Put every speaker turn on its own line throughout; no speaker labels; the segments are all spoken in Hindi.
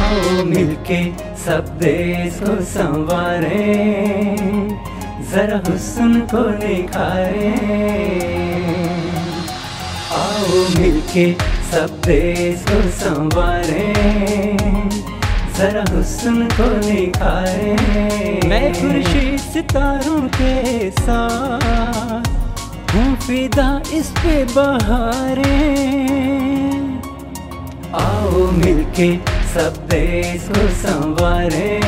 आओ मिलके सब देश को संवारें, जरा हुस्न को निखारें। आओ मिलके सब देश को संवारें, जरा हुस्न को निखारें। मैं खुर्शीद सितारों के साथ हूँ फिदा इस पे बहारें। आओ मिलके सब देश को संवारें,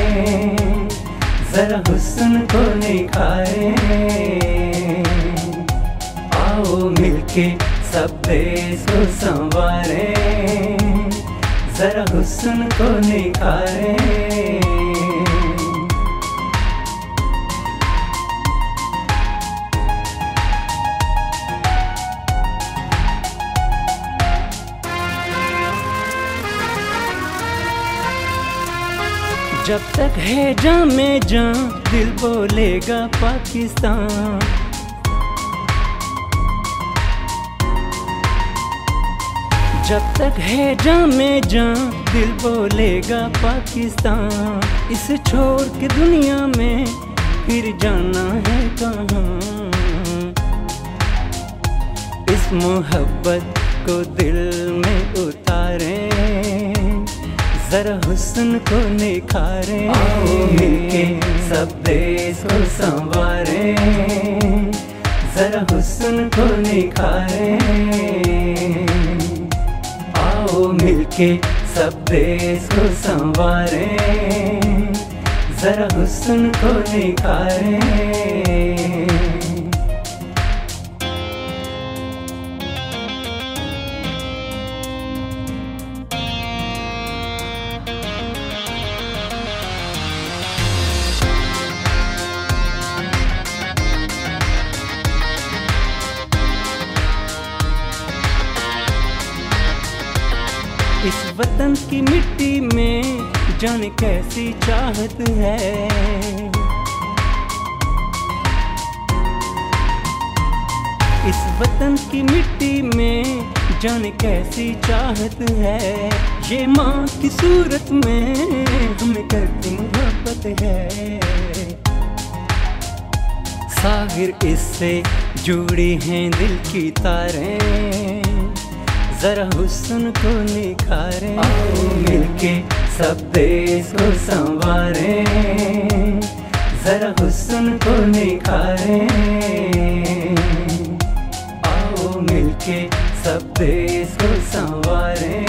जरा हुस्न को निखारें। आओ मिलके सब देश को संवारें, जरा हुस्न को निखारें। जब तक है जां में जां दिल बोलेगा पाकिस्तान। जब तक है जां में जां दिल बोलेगा पाकिस्तान। इसे छोड़ के दुनिया में फिर जाना है कहाँ। इस मोहब्बत को दिल में उतारें, जरा हुस्न को निखारें। आओ मिलके सब देश को संवारें, जरा हुस्न को निखारें। आओ मिलके सब देश को संवारें, जरा हुस्न को निखारें। इस वतन की मिट्टी में जाने कैसी चाहत है। इस वतन की मिट्टी में जाने कैसी चाहत है। ये माँ की सूरत में हमें करती मोहब्बत है। साहिर इससे जुड़ी हैं दिल की तारें, जरा हुस्न को निखारें। आओ मिलके सब देश को संवारें, जरा हुस्न को निखारें। आओ मिलके सब देश को संवारें,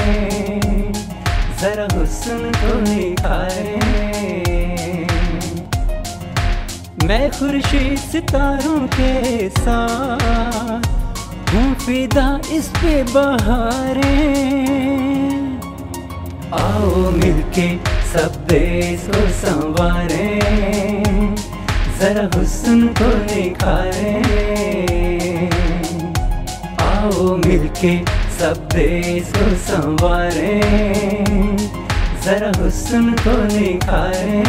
जरा हुस्न को निखारें। मैं खुर्शीद सितारों के साथ हूँ फिदा इस पे बहारें। आओ मिलके सब देश को संवारें, जरा हुस्न को निखारें। आओ मिलके सब देश को संवारें, जरा हुस्न को निखारें।